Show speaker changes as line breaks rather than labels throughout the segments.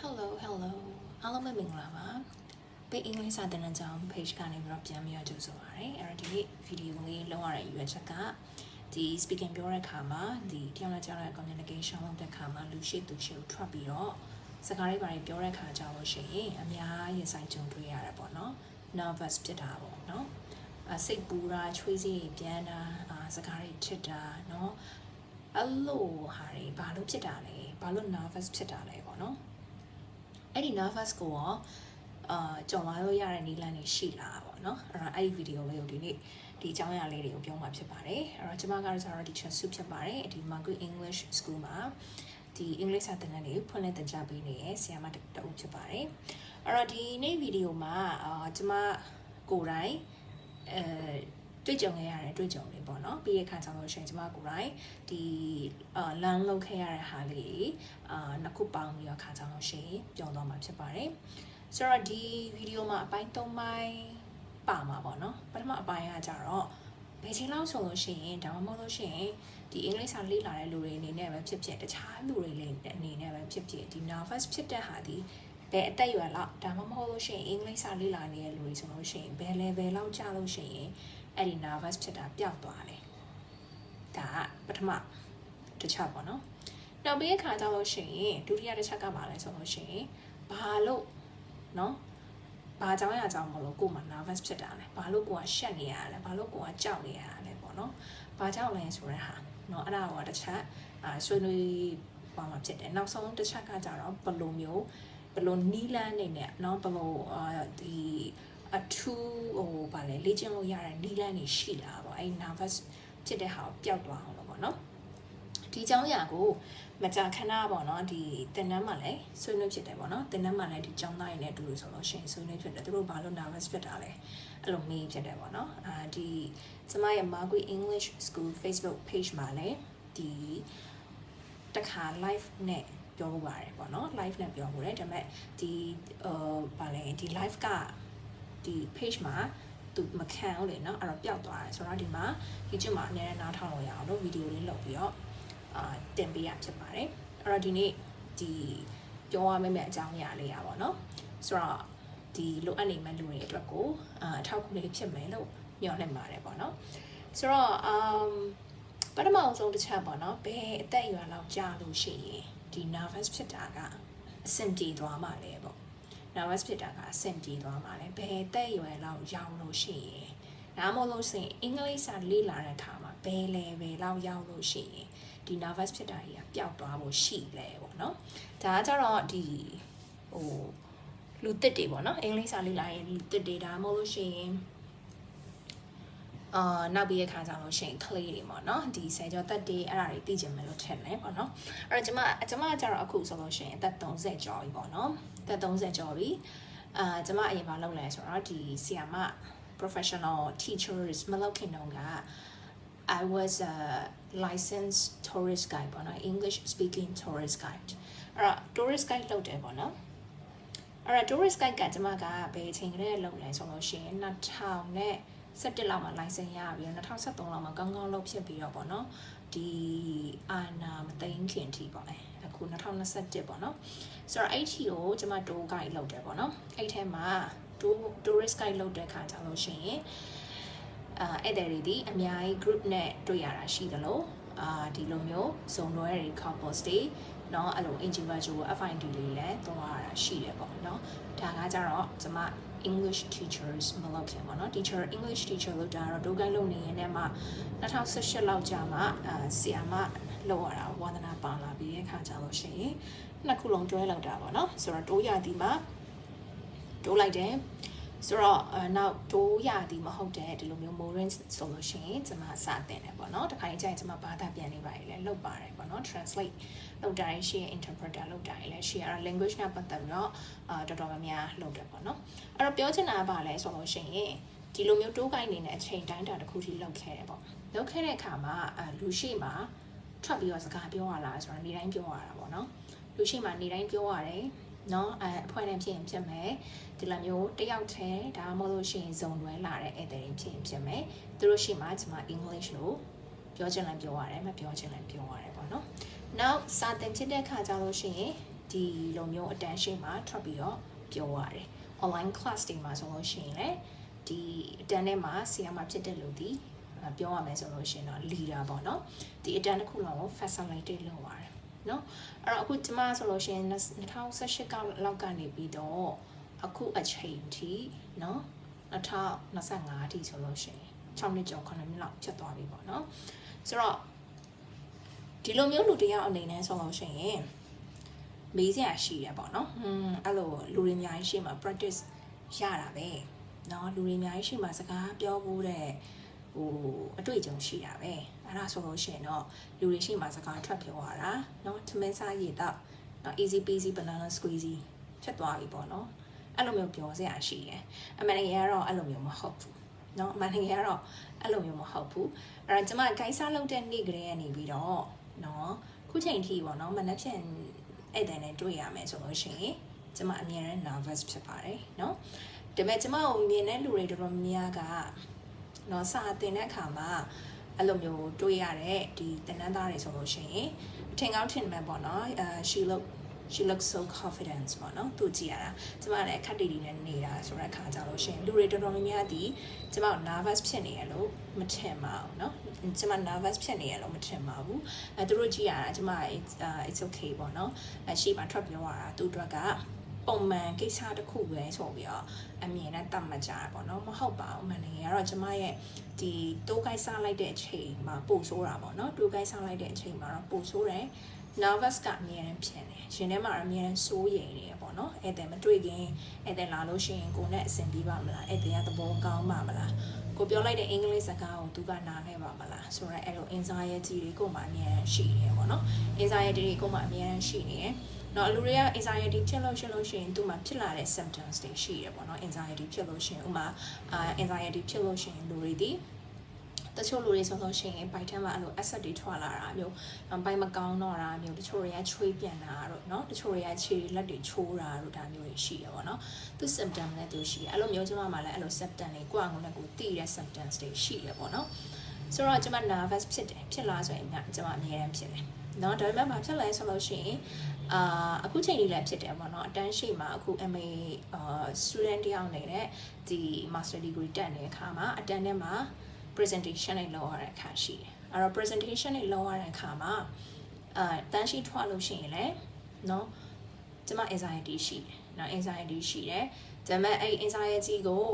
Hello အားလုံးပဲမင်္ဂလာပါပေးအင်္ဂလိပ်စာသင်တန်းကျောင်း page ကနေပြီးတော့ပြန်ပြီးတော့ကြိုဆိုပါရစေအဲ့တော့ဒီနေ့ဗီဒီယိုလေးလောက်ရတဲ့ရွေးချက်ကဒီ speaking ပြောတဲ့အခါမှာဒီတယောက်နဲ့တယောက်ရဲ့ communication လုပ်တဲ့အခါမှာလူရှိသူရှိကိုထွက်ပြီးတော့စကားလေးပါတယ်ပြောတဲ့အခါကြောင့်လို့ရှိရင်အများရင်ဆိုင်ကြုံတွေ့ရတယ်ပေါ့နော် nervous ဖြစ်တာပေါ့နော်စိတ်ပူတာချွေးစီပြန်တာစကားတွေထစ်တာနော်အဲ့လိုဟာတွေဘာလို့ဖြစ်တာလဲဘာလို့ nervous ဖြစ်တာလဲပေါ့နော်အဲ့ဒီ nervous ကိုရောကြုံလာလို့ရတဲ့နည်းလမ်းတွေရှိလားပေါ့နော်အဲ့တော့အဲ့ဒီဗီဒီယိုလေးကိုဒီနေ့ဒီအကြောင်းအရာလေးတွေကိုပြောမှာဖြစ်ပါတယ်အဲ့တော့ကျွန်မကတော့ teacher စုဖြစ်ပါတယ်ဒီ Margaret English School မှာဒီအင်္ဂလိပ်စာသင်တန်းတွေကိုဖွင့်လှစ်သင်ကြားပေးနေတဲ့ဆရာမတဦးဖြစ်ပါတယ်အဲ့တော့ဒီနေ့ဗီဒီယိုမှာကျွန်မကိုယ်တိုင်တွေ့ကြုံခဲ့ရတဲ့တွေ့ကြုံတွေပေါ့နော်ပြီးရခါကျတော့ရှင်ကျွန်မကိုယ်တိုင်ဒီလမ်းလုပ်ခဲ့ရတဲ့ဟာလေးနှစ်ခုပေါင်းပြီးတော့ခါကျတော့ရှင်ပြောသွားမှာဖြစ်ပါတယ်ဆိုတော့ဒီဗီဒီယိုမှာအပိုင်း3ပိုင်းပါမှာပေါ့နော်ပထမအပိုင်းကကြတော့ဘယ်ချိန်လောက်ဆိုလို့ရှိရင်ဒါမှမဟုတ်လို့ရှိရင်ဒီအင်္ဂလိပ်စာလေ့လာတဲ့လူတွေအနေနဲ့ပဲဖြစ်ဖြစ်တခြားလူတွေအနေနဲ့ပဲဖြစ်ဖြစ်ဒီ nervous ဖြစ်တဲ့ဟာဒီဘယ်အသက်အရွယ်လောက်ဒါမှမဟုတ်လို့ရှိရင်အင်္ဂလိပ်စာလေ့လာနေတဲ့လူတွေဆိုလို့ရှိရင်ဘယ် level လောက်ကြာလို့ရှိရင်အဲ့ဒီ nervous ဖြစ်တာပျောက်သွားတယ်ဒါကပထမတစ်ချက်ပေါ့နော်နောက်ပြီးအခါကျလို့ရှိရင်ဒုတိယတစ်ချက်ကပါလဲဆိုလို့ရှိရင်ဘာလို့နော်ဘာကြောင့်ရကြောင်မလို့ကိုယ်မှာ nervous ဖြစ်တာလဲဘာလို့ကိုယ်ကရှက်နေရလဲဘာလို့ကိုယ်ကကြောက်နေရလဲပေါ့နော်ဘာကြောင့်လဲဆိုတဲ့ဟာနော်အဲ့ဒါကတစ်ချက်ဆွေးနွေးပါမှာဖြစ်တယ်နောက်ဆုံးတစ်ချက်ကကြတော့ဘယ်လိုနီးလန်းနေနဲ့နော်ဘယ်လိုဒီအထူးဗာလေလေ့ကျင့်လို့ရတဲ့နီးလန်းတွေရှိလားပေါ့အဲ့ nervous ဖြစ်တဲ့ဟာကိုပျောက်သွားအောင်လို့ပေါ့နော်ဒီအကြောင်းအရာကိုမကြာခဏပေါ့နော်ဒီသင်တန်းမှာလည်းဆွေးနွေးဖြစ်တယ်ပေါ့နော်သင်တန်းမှာလည်းဒီကျောင်းသားတွေနဲ့အတူတူဆိုလို့ရှိရင်ဆွေးနွေးဖြစ်တယ်သူတို့ဘာလို့ nervous ဖြစ်တာလဲအဲ့လိုမေးဖြစ်တယ်ပေါ့နော်ဒီကျမရဲ့ Margaret English School Facebook page မှာလည်းဒီတခါ live နဲ့ပြောဖို့ပါတယ်ပေါ့နော် live နဲ့ပြောဖို့တယ်ဒါပေမဲ့ဒီဗာလေဒီ live ကဒီ page မှာသူမခံဘူးလေနော်အဲ့တော့ပျောက်သွားတယ်ဆိုတော့ဒီမှာ YouTube မှာအများနဲ့နားထောင်လို့ရအောင်လို့ဗီဒီယိုလေးလုပ်ပြီးတော့တင်ပေးရဖြစ်ပါတယ်အဲ့တော့ဒီနေ့ဒီပြောရမယ့်အကြောင်းအရာလေးရပါတော့နော်ဆိုတော့ဒီလိုအပ်နေမဲ့လူတွေအတွက်ကိုအထောက်အကူလေးဖြစ်မယ်လို့မျှော်လင့်ပါတယ်ပေါ့နော်ဆိုတော့ပထမဆုံးတစ်ချက်ပေါ့နော်ဘယ်အသက်အရွယ်လောက်ကြာလို့ရှိရင်ဒီ nervous ဖြစ်တာကအဆင်ပြေသွားမှာလဲပေါ့ nervous ဖြစ်တာကအဆင်ပြေသွားမှာလဲဘယ်အသက်အရွယ်လောက်ရောက်လို့ရှိရင်ဒါမှမဟုတ်လို့ရှိရင်အင်္ဂလိပ်စာလေ့လာတဲ့အခါမှာဘယ် level လောက်ရောက်လို့ရှိရင်ဒီ nervous ဖြစ်တာကြီးကပျောက်သွားဖို့ရှိလဲပေါ့နော်ဒါကကြတော့ဒီလူတစ်တွေပေါ့နော်အင်္ဂလိပ်စာလေ့လာရင်လူတစ်တွေဒါမှမဟုတ်လို့ရှိရင်နောက်ပြီးရခါကြလို့ရှိရင် clay တွေပေါ့နော်ဒီဆယ်ကျော်သက်တွေအဲ့ဒါတွေသိချင်မယ်လို့ထင်တယ်ပေါ့နော်အဲ့တော့ကျမကကြတော့အခုဆိုလို့ရှိရင်အသက်30ကျော်ပြီပေါ့နော်အသက်30ကျော်ပြီကျမအရင်မှာလုပ်လဲဆိုတော့ဒီဆီယာမ professional teachers မလုပ်ခင်တော့ကI was a licensed tourist guide ပေါ့နော် English speaking tourist guide အဲ့တော့ tourist guide လုပ်တယ်ပေါ့နော်အဲ့တော့ tourist guide ကကျမကဘယ်အချိန်ကလေးလုပ်လဲဆိုလို့ရှိရင်2017လောက်မှာ license ရပြီးတော့2013လောက်မှာကောင်းကောင်းလုပ်ဖြစ်ပြီးတော့ပေါ့နော်ဒီအာနာမသိမ်းခင်ထိပေါ့အခု2021ပေါ့နော်ဆိုတော့အဲ့ဒီကိုကျမ tour guide လုပ်တယ်ပေါ့နော်အဲ့ထဲမှာ tourist guide လုပ်တဲ့ခါကျလို့ရှိရင်အဲ့တဲ့တွေဒီအများကြီး group နဲ့တွေ့ရတာရှိသလိုဒီလိုမျိုးဇုံလွဲတွေ couples တွေเนาะအဲ့လို individual FID တွေလည်းသွားရတာရှိတယ်ပေါ့เนาะဒါကကြတော့ကျမ English teachers မလုပ်ခင်ပေါ့เนาะ English teacher လို့ဒါတော့ဒုက္ခလုံးနေရင်လည်းမှ2018လောက်ကြာမှဆီယာမလောက်ရတာဝါသနာပါလာပြီးတဲ့ခါကျလို့ရှိရင်နှစ်ခုလုံးတွဲလောက်တာပေါ့เนาะဆိုတော့တိုးရသည်မှာတိုးလိုက်တယ်ဆိုတော့နောက်တိုးရသည်မဟုတ်တဲ့ဒီလိုမျိုး morin ဆိုလို့ရှိရင်ကျွန်မစတင်တယ်ပေါ့နော်တခါကျရင်ကျွန်မဘာသာပြန်နေပါလေလောက်ပါတယ်ပေါ့နော် translate လောက်တိုင်းရှိရင် interpreter လောက်တိုင်းလည်းရှိရတော့ language နဲ့ပတ်သက်ပြီးတော့တော်တော်များများလုပ်တယ်ပေါ့နော်အဲ့တော့ပြောချင်တာကဘာလဲဆိုလို့ရှိရင်ဒီလိုမျိုးတိုးကိုင်းနေတဲ့အချိန်တိုင်းတာတစ်ခုထိလောက်ခဲ့တယ်ပေါ့လောက်ခဲ့တဲ့အခါမှာလူရှိမှာထွက်ပြီးတော့စကားပြောရလားဆိုတော့နေတိုင်းပြောရတာပေါ့နော်လူရှိမှာနေတိုင်းပြောရတယ်နော်အဖွဲ့နဲ့ဖြစ်ရင်ဖြစ်မယ်ဒီလိုမျိုးတယောက်တည်းဒါမှမဟုတ်လို့ရှိရင်ဇုံတွဲလာတဲ့အဲ့တဲ့ဖြစ်ရင်ဖြစ်မယ်သူတို့ရှိမှကျွန်မ English လို့ပြောချင်လည်းပြောရတယ်မပြောချင်လည်းပြောရတယ်ပေါ့နော်နောက်စာသင်ဖြစ်တဲ့ခါကြလို့ရှိရင် ဒီလိုမျိုးအတန်းရှိမှထွက်ပြီးတော့ပြောရတယ် online class တွေမှာဆိုလို့ရှိရင်လည်းဒီအတန်းထဲမှာဆရာမဖြစ်တဲ့လူဒီပြောရမယ်ဆိုလို့ရှိရင်တော့ leader ပေါ့နော်ဒီအတန်းတစ်ခုလုံးကို facilitate လုပ်ရတယ်နော်အဲ့တော့အခုကျမဆိုလို့ရှိရင်2018ကလောက်ကနေပြီးတော့အခုအချိန်ထိနော်2025အထိဆိုလို့ရှိရင်6နှစ်ကျော်9နှစ်လောက်ဖြစ်သွားပြီပေါ့နော်ဆိုတော့ဒီလိုမျိုးလူတယောက်အနေနဲ့ဆိုလို့ရှိရင်မေးစရာရှိရပေါ့နော်အဲ့လိုလူတွေအများကြီးရှိမှ practice ရတာပဲเนาะလူတွေအများကြီးရှိမှစကားပြောဖို့တဲ့ဟိုအတွေ့အကြုံရှိတာပဲအဲ့ဒါဆိုလို့ရှိရင်တော့လူတွေရှိမှစကားထွက်ပြောရတာเนาะထမင်းစားရည်တော့เนาะ easy peasy banana squeezy ဖြစ်သွားပြီပေါ့နော်အဲ့လိုမျိုးပြောစရာရှိတယ်အမှန်တကယ်ကတော့အဲ့လိုမျိုးမဟုတ်ဘူးเนาะအမှန်တကယ်ကတော့အဲ့လိုမျိုးမဟုတ်ဘူးအဲ့တော့ကျွန်မဂိုင်းစားလုပ်တဲ့နေ့ကလေးကနေပြီးတော့เนาะခုချိန်ထိပေါ့နော်မနှက်ဖြန်အဲ့တဲ့နဲ့တွေ့ရမယ်ဆိုလို့ရှိရင်ကျွန်မအမြဲတမ်း nervous ဖြစ်ပါတယ်เนาะဒါပေမဲ့ကျွန်မကိုမြင်တဲ့လူတွေတော်တော်များကเนาะစာသင်တဲ့အခါမှာအဲ့လိုမျိုးတွေ့ရတဲ့ဒီတနန်းသားတွေဆိုလို့ရှိရင်အထင်ကောင်းထင်မှန်ပေါ့နော်she looks so confident ပေါ့နော်သူကြည့်ရတာကျမလည်းခက်တီတီနဲ့နေတာဆိုတဲ့ခါကြလို့ရှင်လူတွေတော်တော်များများဒီကျမ nervous ဖြစ်နေရလို့မထင်ပါဘူးเนาะကျမ nervous ဖြစ်နေရလို့မထင်ပါဘူးသူတို့ကြည့်ရတာကျမ it's okay ပေါ့နော်ရှိမှထွက်ပြောရတာသူတို့ကပုံမှန်ကိစ္စတစ်ခုပဲဆိုပြီးတော့အမြင်နဲ့တတ်မှတ်ကြတာပေါ့နော်မဟုတ်ပါဘူးမှန်တယ်ကတော့ကျမရဲ့ဒီတိုးကိုက်စားလိုက်တဲ့အချိန်မှာပို့ဆိုးတာပေါ့နော်တိုးကိုက်စားလိုက်တဲ့အချိန်မှာတော့ပို့ဆိုးတယ် nervous ကအမြဲတမ်းဖြစ်နေရှင်ထဲမှာအမြဲတမ်းစိုးရိမ်နေရပေါ့နော်အဲ့တဲ့မတွေ့ခင်အဲ့တဲ့လာလို့ရှိရင်ကိုနဲ့အဆင်ပြေပါမလားအဲ့တဲ့ကသဘောကောင်းပါမလားကိုပြောလိုက်တဲ့အင်္ဂလိပ်စကားကိုသူကနားလဲပါမလားဆိုတော့အဲ့လို anxiety တွေကိုမှအမြဲတမ်းရှိနေရပေါ့နော် anxiety တွေကိုမှအမြဲတမ်းရှိနေရနော်လူတွေက anxiety ဖြစ်လို့ရှိရင်သူမှဖြစ်လာတဲ့ symptoms တွေရှိရပေါ့နော် anxiety ဖြစ်လို့ရှိရင်ဥမာanxiety ဖြစ်လို့ရှိရင်လူတွေဒီတချို့လူတွေဆိုလို့ရှိရင်ဘိုက်ထဲမှာအဲ့လို acid တွေထွက်လာတာမျိုးဘိုက်မကောင်းတော့တာမျိုးတချို့တွေကချွေးပြန်တာတို့เนาะတချို့တွေကခြေလက်တွေချိုးတာတို့ဒါမျိုးတွေရှိရပါတော့သူ symptom နဲ့သူရှိအဲ့လိုမျိုးကျွန်မမှလည်းအဲ့လို symptom တွေကိုယ့်အငုံနဲ့ကိုသိတဲ့ symptoms တွေရှိရပါတော့ဆိုတော့ကျွန်မ nervous ဖြစ်လာဆိုရင်ကျွန်မအများကြီးဖြစ်တယ်เนาะဒါပေမဲ့ဘာဖြစ်လဲဆိုလို့ရှိရင်အခုချိန်လေးလည်းဖြစ်တယ်ပေါ့နော်အတန်းရှိမှာအခု MA student တယောက်နေတဲ့ဒီ master degree တက်နေတဲ့အခါမှာအတန်းထဲမှာpresentation တွေလုပ်ရတဲ့အခါရှိတယ်အဲ့တော့ presentation တွေလုပ်ရတဲ့အခါမှာတန်းရှိထွက်လို့ရှိရင်လည်းเนาะကျွန်မ anxiety ရှိတယ်เนาะ anxiety ရှိတယ်ဒါပေမဲ့အဲ့ anxiety ကို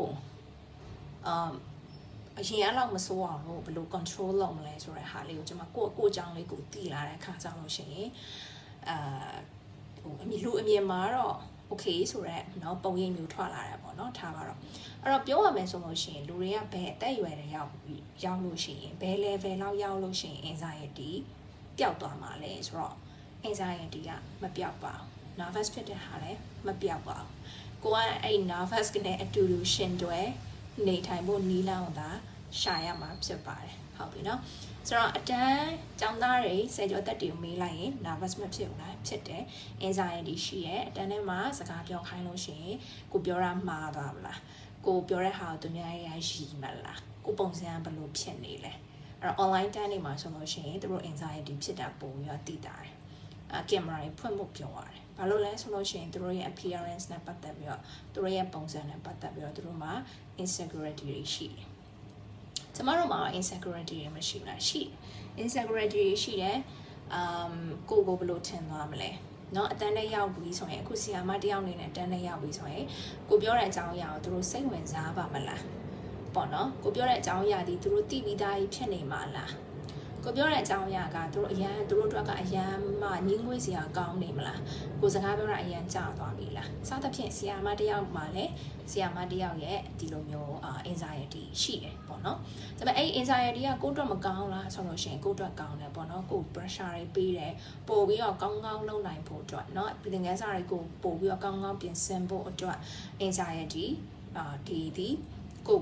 အရင်အလောက်မစိုးအောင်လို့ဘယ်လို control လုပ်မလဲဆိုတဲ့ဟာလေးကိုကျွန်မကိုအကြောင်းလေးကိုသိလာတဲ့အခါကျလို့ရှိရင်လူအမြင်မှာတော့ okay ဆိုတော့เนาะပုံရိပ်မျိုးထွက်လာတယ်ပေါ့เนาะထားပါတော့အဲ့တော့ပြောရမယ်ဆိုလို့ရှိရင်လူတွေကဘယ်အသက်အရွယ်တွေရောက်လို့ရှိရင်ဘယ် level လောက်ရောက်လို့ရှိရင် anxiety ပျောက်သွားမှာလဲဆိုတော့ anxiety ကမပျောက်ပါဘူး nervous ဖြစ်တဲ့ဟာလည်းမပျောက်ပါဘူးကိုကအဲ့ nervous နဲ့အတူတူရှင်တွဲနေထိုင်ဖို့နီးလန်းတာရှာရမှာဖြစ်ပါတယ်ဟုတ်ပြီเนาะဆိုတော့အတန်းကျောင်းသားတွေဆယ်ကျော်သက်တွေကိုမေးလိုက်ရင် nervous မဖြစ်ဘူးလားဖြစ်တယ် anxiety ရှိရဲ့အတန်းထဲမှာစကားပြောခိုင်းလို့ရှိရင်ကိုပြောတာမှားသွားမလားကိုပြောတဲ့ဟာကိုသူများရရှိမလားကိုပုံစံဘယ်လိုဖြစ်နေလဲအဲ့တော့ online တန်းတွေမှာဆိုလို့ရှိရင်သူတို့ anxiety ဖြစ်တာပုံပြီးတော့သိတာတယ်ကင်မရာတွေဖွင့်ဖို့ပြောရတယ်ဘာလို့လဲဆိုလို့ရှိရင်သူတို့ရဲ့ appearance နဲ့ပတ်သက်ပြီးတော့သူတို့ရဲ့ပုံစံနဲ့ပတ်သက်ပြီးတော့သူတို့မှာ insecurity တွေရှိတယ်ကျမတို့မှာ insecurity တွေမရှိဘူးလားရှိ insecurity တွေရှိတယ်ကိုဘယ်လိုထင်သွားမလဲเนาะအတန်းထဲရောက်ပြီးဆိုရင်အခုဆီယာမတယောက်နေနဲ့အတန်းထဲရောက်ပြီးဆိုရင်ကိုပြောတဲ့အကြောင်းအရာကိုသူတို့စိတ်ဝင်စားပါမလားပေါ့နော်ကိုပြောတဲ့အကြောင်းအရာဒီသူတို့သိပြီးသားကြီးဖြစ်နေမှာလားကိုပြောတဲ့အကြောင်းအရာကသူတို့အတွက်ကအရန်မှညင်းငွေ့စရာကောင်းနေမလားကိုစကားပြောတာအရန်ကြာသွားပြီလားစသဖြင့်ဆီယာမတယောက်မှာလည်းဆီယာမတယောက်ရဲ့ဒီလိုမျိုး anxiety ရှိတယ်ပေါ့နော်ဒါပေမဲ့အဲ့ anxiety ကကိုယ့်အတွက်မကောင်းလားဆိုလို့ရှိရင်ကိုယ့်အတွက်ကောင်းတယ်ပေါ့နော်ကို pressure တွေပေးတယ်ပို့ပြီးတော့ကောင်းကောင်းလုပ်နိုင်ဖို့အတွက်เนาะသင်ခန်းစာတွေကိုပို့ပြီးတော့ကောင်းကောင်းပြင်ဆင်ဖို့အတွက် anxiety ဒီကို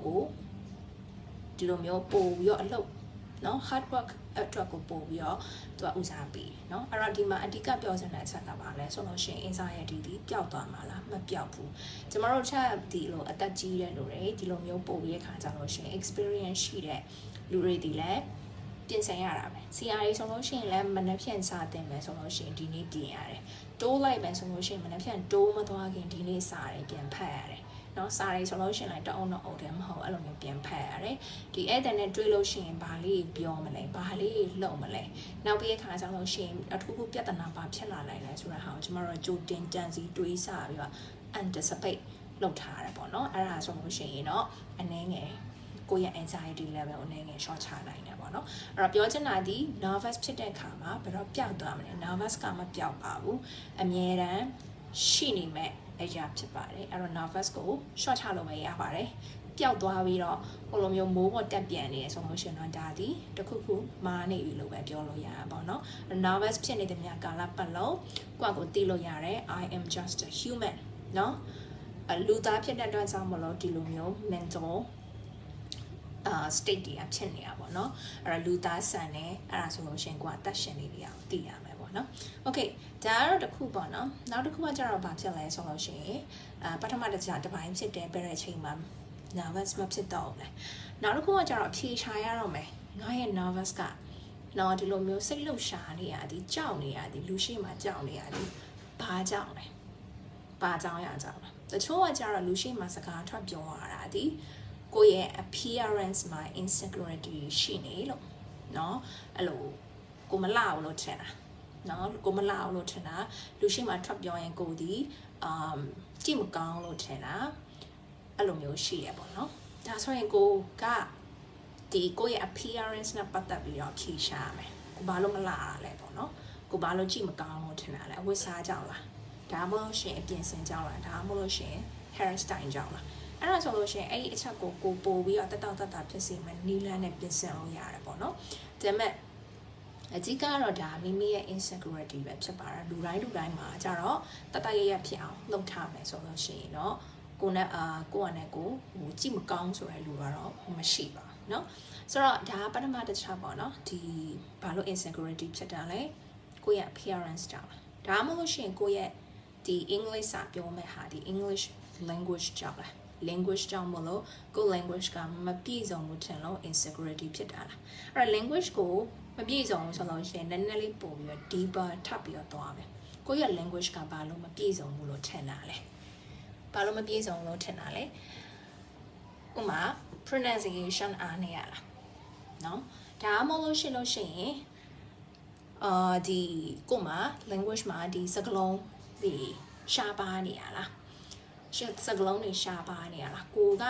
ဒီလိုမျိုးပို့ပြီးတော့အလုပ်เนาะ hard work အတွက်ကိုပို့ပြီးတော့သူကဦးစားပေးเนาะအဲ့တော့ဒီမှာအဓိကပြောစင်တဲ့အချက်ကပါလဲဆိုလို့ရှိရင် anxiety ဒီပျောက်သွားမှာလားမပျောက်ဘူးကျမတို့ချက်ဒီလိုအသက်ကြီးတဲ့လူတွေဒီလိုမျိုးပို့ပြီးတဲ့ခါကျလို့ရှိရင် experience ရှိတဲ့လူတွေဒီလည်းပြင်ဆင်ရတာပဲ CRA ဆိုလို့ရှိရင်လည်းမနှက်ဖြန်စာတင်မယ်ဆိုလို့ရှိရင်ဒီနေ့ပြင်ရတယ် တိုးလိုက်ပဲဆိုလို့ရှိရင်မနေ့ပြန်တိုးမသွားခင်ဒီနေ့စာတွေပြန်ဖတ်ရတယ်နော်စာရီဆိုလို့ရှိရင်လိုက်တအောင်တော့အုပ်တယ်မဟုတ်အဲ့လိုမျိုးပြန်ဖတ်ရတယ်ဒီအဲ့တဲ့နဲ့တွေးလို့ရှိရင်ဘာလေးပြောမလဲဘာလေးလှုပ်မလဲနောက်ပြီးအခါကျလို့ရှိရင်အထူးခုပြဿနာဘာဖြစ်လာနိုင်လဲဆိုတဲ့ဟာကိုကျမတို့ကြိုတင်ကြံစည်တွေးစားပြီးတော့ anticipate လုပ်ထားရတယ်ပေါ့နော်အဲ့ဒါဆိုလို့ရှိရင်တော့အနေငယ်ကိုယ့်ရဲ့ anxiety level ကိုအနေငယ် short ချနိုင်တယ်ပေါ့နော်အဲ့တော့ပြောချင်တာဒီ nervous ဖြစ်တဲ့အခါမှာဘယ်တော့ပျောက်သွားမလဲ nervous ကမပျောက်ပါဘူးအမြဲတမ်းရှိနေမဲ့အရာဖြစ်ပါတယ်အဲ့တော့ nervous ကို short ချလို့မရပါတယ်ပျောက်သွားပြီးတော့ဟိုလိုမျိုးမိုးပေါ်တက်ပြန်နေရဆိုလို့ရှိရင်တော့ဒါဒီတခုခုမာနေပြီလို့ပဲပြောလို့ရတာပေါ့နော် nervous ဖြစ်နေတဲ့များကာလပတ်လုံးကိုယ့်ကိုသိလို့ရတယ် I am just a human နော်လူသားဖြစ်တဲ့အတွက်ကြောင့်မလို့ဒီလိုမျိုး mental state တွေဖြစ်နေတာပေါ့နော်အဲ့တော့လူသားဆန်နေအဲ့ဒါဆိုလို့ရှိရင်ကိုယ်အသက်ရှင်နေနေအောင်သိရမယ်ပေါ့နော် okay ဒါကတော့တစ်ခုပေါ့နော်နောက်တစ်ခုကကျတော့ဘာဖြစ်လဲဆိုလို့ရှိရင်ပထမတစ်ပိုင်းဖြစ်တဲ့ဘယ်တဲ့အချိန်မှာ nervous မဖြစ်တော့ဘူးလဲနောက်တစ်ခုကကျတော့ဖြေရှာရတော့မယ်ငါရဲ့ nervous ကနော်ဒီလိုမျိုးစိတ်လှုပ်ရှားနေရသည်ကြောက်နေရသည်လူရှိမှကြောက်နေရသည်ဘာကြောက်လဲဘာကြောင့်ရကြောက်လဲတချို့ကကျတော့လူရှိမှစကားထွက်ပြောရတာဒီကိုယ့်ရဲ့ appearance မှာ insecurity ရှိနေလို့เนาะအဲ့လိုကိုမလှအောင်လို့ထင်တာเนาะကိုမလှအောင်လို့ထင်တာလူရှိမှထွက်ပြောရင်ကိုဒီကြည့်မကောင်းလို့ထင်တာအဲ့လိုမျိုးရှိရပေါ့เนาะဒါဆိုရင်ကိုကဒီကိုယ့်ရဲ့ appearance နဲ့ပတ်သက်ပြီးတော့ဖြေရှားမယ်ကိုဘာလို့မလှရလဲပေါ့เนาะကိုဘာလို့ကြည့်မကောင်းလို့ထင်တာလဲအဝတ်စားကြောင့်လားဒါမှမဟုတ်ရှင်အပြင်ဆင်ကြောင့်လားဒါမှမဟုတ်ရှင် hair style ကြောင့်လားအဲ့ဒါဆိုလို့ရှိရင်အဲ့ဒီအချက်ကိုပို့ပြီးတော့တက်ဖြစ်စီမယ်နီလန်းနဲ့ပြင်ဆင်လို့ရတယ်ပေါ့နော်ဒါပေမဲ့အကြီးကတော့ဒါမိမိရဲ့ insecurity ပဲဖြစ်ပါတယ်လူတိုင်းမှာကြတော့တရဖြစ်အောင်လုပ်ထားမယ်ဆိုလို့ရှိရင်တော့ကိုနဲ့ကိုကနဲ့ကိုဟိုကြည့်မကောင်းဆိုတဲ့လူကတော့မရှိပါဘူးเนาะဆိုတော့ဒါပထမတစ်ချက်ပေါ့နော်ဒီဘာလို့ insecurity ဖြစ်တာလဲကိုရဲ့ appearance ကြောင့်ဒါမှမဟုတ်ရှင်ကိုရဲ့ဒီ English စာပြောမဲ့ဟာဒီ English language ကြောင့်လားlanguage ကြောင့်မလို့ကို language ကမပြည့်စုံဘူးထင်လို့ insecurity ဖြစ်တာလားအဲ့တော့ language ကိုမပြည့်စုံဆိုလို့ရှိရင်နည်းနည်းလေးပို့ပြီးတော့ deeper ထပ်ပြီးတော့သွားမယ်ကိုရဲ့ language ကဘာလို့မပြည့်စုံဘူးလို့ထင်တာလဲဘာလို့မပြည့်စုံလို့ထင်တာလဲဥမာ pronunciation အားနေရလားနော်ဒါမှမဟုတ်လို့ရှိရင်ဒီကိုမှာ language မှာဒီစကားလုံးဒီရှားပါနေရလားစကားလုံးတွေရှားပါနေရလားကိုက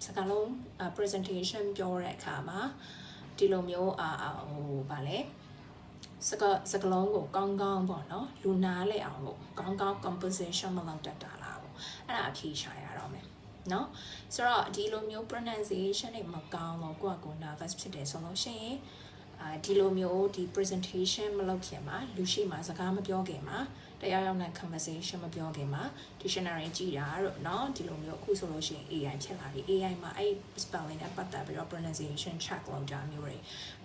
စကားလုံး presentation ပြောတဲ့အခါမှာဒီလိုမျိုးဟိုဗာလဲစကားလုံးကိုကောင်းကောင်းပေါ့နော်လူနာလဲအောင်လို့ကောင်းကောင်း composition မလုပ်တတ်တာလားပေါ့အဲ့ဒါအဖြေရှာရတော့မယ်နော်ဆိုတော့ဒီလိုမျိုး pronunciation တွေမကောင်းတော့ကိုက nervous ဖြစ်တယ်ဆိုလို့ရှိရင်ဒီလိုမျိုးဒီ presentation မလုပ်ခင်မှာလူရှိမှာစကားမပြောခင်မှာတရားရောက်တဲ့ conversation မပြောခင်မှာ dictionary ကြည့်တာတော့เนาะဒီလိုမျိုးအခုဆိုလို့ရှိရင် AI ဖြစ်လာပြီ AI မှာအဲ့ spelling နဲ့ပတ်သက်ပြီးတော့ pronunciation check လုပ်တာမျိုးတွေ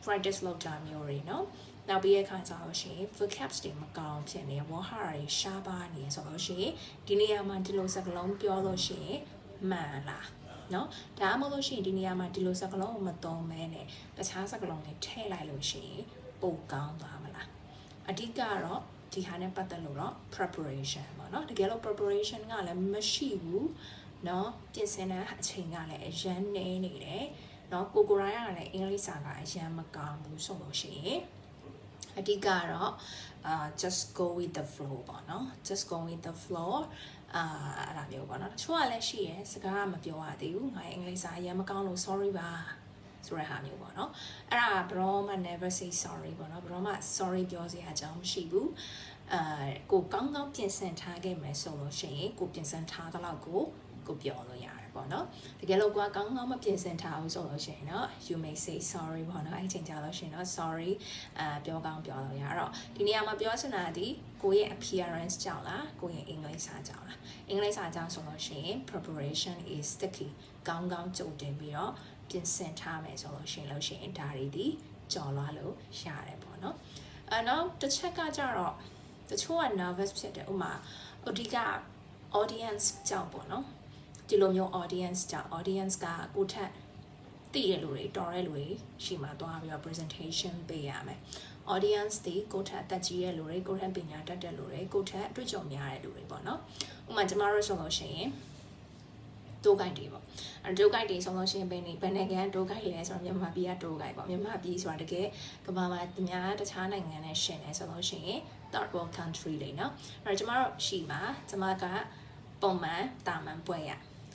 practice လုပ်တာမျိုးတွေเนาะနောက်ပြီးအခါကျလို့ရှိရင် vocabs တွေမကောင်းဖြစ်နေဝါဟာတွေရှားပါနေဆိုလို့ရှိရင်ဒီနေရာမှာဒီလိုစကားလုံးပြောလို့ရှိရင်မှန်လားနော်ဒါမှမဟုတ်လို့ရှိရင်ဒီနေရာမှာဒီလိုစကားလုံးကိုမသုံးမဲနဲ့တခြားစကားလုံးတွေထည့်လိုက်လို့ရှိရင်ပိုကောင်းသွားမလားအဓိကတော့ဒီဟာနဲ့ပတ်သက်လို့တော့ preparation ပေါ့နော်တကယ်လို့ preparation ကလည်းမရှိဘူးနော်ပြင်ဆင်တဲ့အချိန်ကလည်းအရန်နေနေတယ်နော်ကိုရိုင်းကလည်းအင်္ဂလိပ်စာကအရန်မကောင်းဘူးဆိုလို့ရှိရင်အဓိကတော့just go with the flow ပေါ့နော် just go with the flow အဲ့ဒါမျိုးပေါ့နော်တချို့ကလည်းရှိရယ်စကားမပြောရသေးဘူးငါအင်္ဂလိပ်စာအရင်မကောင်းလို့ sorry ပါဆိုတဲ့ဟာမျိုးပေါ့နော်အဲ့ဒါဘရောမှ never say sorry ပေါ့နော်ဘရောမှ sorry ပြောစရာအကြောင်းမရှိဘူးကိုကောင်းကောင်းပြင်ဆင်ထားခဲ့မယ်ဆိုလို့ရှိရင်ကိုပြင်ဆင်ထားတဲ့လောက်ကိုပြောလို့ရတယ်ပေါ့နော်တကယ်လို့ကိုကောင်းကောင်းမပြင်ဆင်ထားဘူးဆိုလို့ရှိရင်တော့ you may say sorry ပေါ့နော်အဲ့ချိန်ကြလို့ရှိရင်တော့ sorry ပြောကောင်းပြောလို့ရတော့ဒီနေရာမှာပြောချင်တာဒီကိုရဲ့ appearance ကြောင့်လားကိုရဲ့အင်္ဂလိပ်စာကြောင့်လားအင်္ဂလိပ်စာကြောင့်ဆိုလို့ရှိရင် preparation is the key ကောင်းကောင်းကြိုတင်ပြီးတော့ပြင်ဆင်ထားမယ်ဆိုလို့ရှိရင်ဒါတွေဒီကြော်လွှားလို့ရတယ်ပေါ့နော်နောက်တစ်ချက်ကကြတော့တချို့က nervous ဖြစ်တယ်ဥမာအဓိက audience ကြောင့်ပေါ့နော်ဒီလိုမျိုး audience ကြောင့် audience ကကိုထက်တည်ရလူတွေတော်တဲ့လူတွေရှိမှသွားပြီးတော့ presentation ပေးရမယ် audience တွေကိုထက်တက်ကြီးရဲ့လူတွေကိုထက်ပညာတတ်တဲ့လူတွေကိုထက်အတွေ့အကြုံများတဲ့လူတွေပေါ့နော်ဥပမာကျမတို့ဆိုလို့ရှိရင်တိုးဂိုက်တွေပေါ့အဲတိုးဂိုက်တွေဆိုလို့ရှိရင်ဘယ်နိုင်ငံတိုးဂိုက်လဲဆိုတော့မြန်မာပြည်ကတိုးဂိုက်ပေါ့မြန်မာပြည်ဆိုတာတကယ်ကမ္ဘာမှာတခြားနိုင်ငံနဲ့ရှင်နေဆိုလို့ရှိရင် third world country တွေเนาะအဲ့တော့ကျမတို့ရှိမှာကျမကပုံမှန်တာမန်ပွဲရ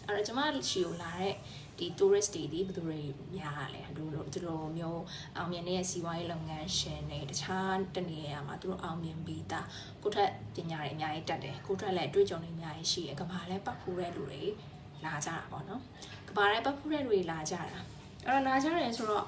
အဲ့တော့ကျမရှိကိုလာတဲ့ဒီ tourist တွေဒီဘယ်သူတွေများလဲဒီလိုမျိုးအောင်မြင်တဲ့စီးပွားရေးလုပ်ငန်းရှင်တွေတခြားတနေရာမှာသူတို့အောင်မြင်ပြီးသားကိုထက်ပညာတွေအများကြီးတတ်တယ်ကိုထက်လည်းအတွေ့အကြုံတွေအများကြီးရှိတယ်ကမ္ဘာလည်းပတ်ဖူးတဲ့လူတွေလာကြတာပေါ့နော်ကဘာလဲပတ်ဖူးတဲ့လူတွေလာကြတာအဲ့တော့လာကြတယ်ဆိုတော့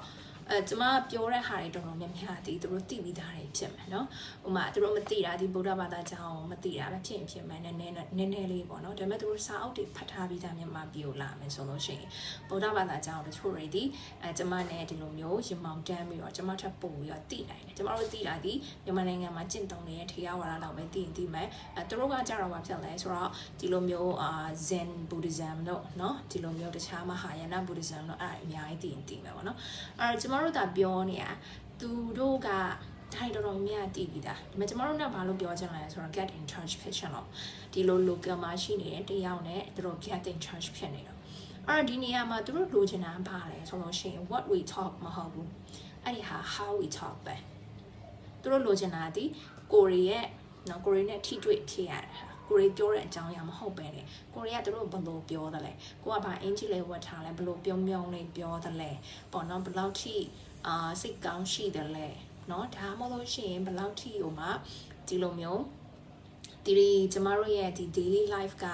ကျမပြောတဲ့ဟာတွေတော်တော်များများဒီသူတို့သိပြီးသားတွေဖြစ်မယ်နော်ဥပမာသူတို့မသိတာဒီဗုဒ္ဓဘာသာကြောင်းမသိတာပဲဖြစ်မယ်နည်းနည်းလေးပေါ့နော်ဒါပေမဲ့သူတို့စာအုပ်တွေဖတ်ထားပြီးသားမြန်မာပြည်ကိုလာမယ်ဆိုလို့ရှိရင်ဗုဒ္ဓဘာသာကြောင်းတချို့တွေဒီကျမနဲ့ဒီလိုမျိုးရင်မောင်တန်းပြီးတော့ကျမထပ်ပို့ပြီးတော့သိနိုင်တယ်ကျမတို့သိတာဒီမြန်မာနိုင်ငံမှာကျင့်သုံးနေတဲ့ထေရဝါဒလောက်ပဲသိမယ်သူတို့ကကြတော့ဘာဖြစ်လဲဆိုတော့ဒီလိုမျိုးZen Buddhism တို့နော်ဒီလိုမျိုးတခြားမဟာယာန Buddhism တို့အဲ့အများကြီးသိမယ်ပေါ့နော်အဲ့ကျမတို့ဒါပြောနေတာသူတို့ကဒါတော်တော်များတည်ပြီးသားဒါပေမဲ့ကျမတို့ကဘာလို့ပြောချင်လဲဆိုတော့ get in touch ဖြစ်ချင်တော့ဒီလို local မှာရှိနေတဲ့တယောက်နဲ့သူတို့ get in touch ဖြစ်နေတော့အဲ့ဒီနေရာမှာသူတို့လိုချင်တာဘာလဲဆိုလို့ရှိရင် what we talk မဟုတ်ဘူးအဲ့ဒီဟာ how we talk ပဲသူတို့လိုချင်တာဒီကိုရီရဲ့နော်ကိုရီနဲ့ထိတွေ့ဖြစ်ရတာကိုရီပြောတဲ့အကြောင်းအရာမဟုတ်ပဲလေကိုရီကသူတို့ဘယ်လိုပြောတယ်လဲကိုကဘာအင်ဂျီလေးဝတ်ထားလဲဘယ်လိုပြုံးလေးပြောတယ်လဲပေါ့နော်ဘယ်လောက်ထိစိတ်ကောင်းရှိတယ်လဲနော်ဒါမှမဟုတ်လို့ရှိရင်ဘယ်လောက်ထိဟိုမှာဒီလိုမျိုးဒီကျမတို့ရဲ့ဒီ daily life က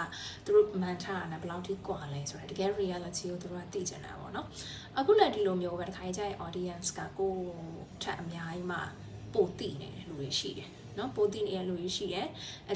သူတို့မှန်ထားတာဘယ်လောက်ထိကွာလဲဆိုတော့တကယ် reality ကိုသူတို့ကသိချင်တာပေါ့နော်အခုလည်းဒီလိုမျိုးပဲတစ်ခါကျရင် audience ကကိုထက်အများကြီးမှပိုသိနေတဲ့လူတွေရှိတယ်နော်ပိုသိနေတဲ့လူတွေရှိတယ်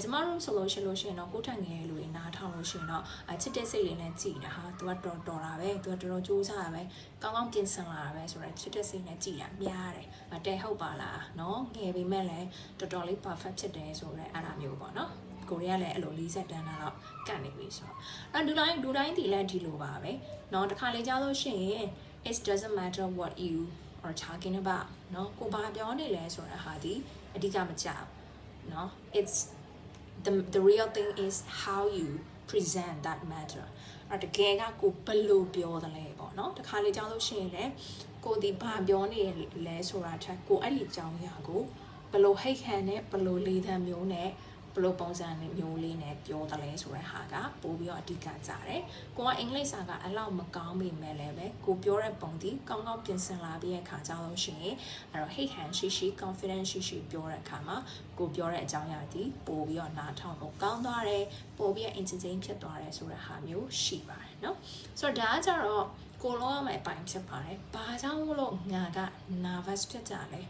ကျမတို့ဆိုလို့ရှိရင်တော့ကိုထက်ငယ်တဲ့လူတွေနားထောင်လို့ရှိရင်တော့ချစ်တဲ့စိတ်လေးနဲ့ကြည်တာဟာသူကတော်တာပဲသူကတော်ကြိုးစားတာပဲကောင်းကောင်းပြင်ဆင်လာတာပဲဆိုတော့ချစ်တဲ့စိတ်နဲ့ကြည်တာများတယ်တဲ့ဟုတ်ပါလားနော်ငယ်ပေမဲ့လည်းတော်တော်လေး perfect ဖြစ်တယ်ဆိုတော့အဲ့ဒါမျိုးပေါ့နော်ကိုရီးယားလည်းအဲ့လို40တန်းတော့ကတ်နေပြီဆိုတော့ဒူတိုင်းဒီလည်းဒီလိုပါပဲเนาะတခါလေကြားလို့ရှိရင် it doesn't matter what you are talking about เนาะကိုဘာပြောနေလဲဆိုတဲ့ဟာဒီအဓိကမကြောက်เนาะ it's the real thing is how you present that matter အဲ့တကယ်ကကိုဘယ်လိုပြောတယ်လဲပေါ့เนาะတခါလေကြားလို့ရှိရင်လည်းကိုဒီဘာပြောနေလဲဆိုတာထက်ကိုအဲ့ဒီအကြောင်းအရာကိုဘယ်လိုဟိတ်ခံနဲ့ဘယ်လိုလေးသံမျိုးနဲ့ဘယ်လိုပုံစံမျိုးလေးနဲ့ပြောတယ်လဲဆိုတဲ့ဟာကပို့ပြီးတော့အဓိကကြတယ်ကိုကအင်္ဂလိပ်စာကအလောက်မကောင်းပေမဲ့လည်းပဲကိုပြောတဲ့ပုံဒီကောင်းကောင်းပြင်ဆင်လာပြီးတဲ့အခါကျလို့ရှိရင်အဲ့တော့ hate hand ရှိ confidence ရှိပြောတဲ့အခါမှာကိုပြောတဲ့အကြောင်းအရာဒီပို့ပြီးတော့နားထောင်ဖို့ကောင်းသွားတယ်ပို့ပြီးတော့ entertain ဖြစ်သွားတယ်ဆိုတဲ့ဟာမျိုးရှိပါတယ်เนาะဆိုတော့ဒါကကြတော့ကိုလောရမယ့်အပိုင်းဖြစ်ပါတယ်ဘာကြောင့်လို့ငါက nervous ဖြစ်ကြလဲ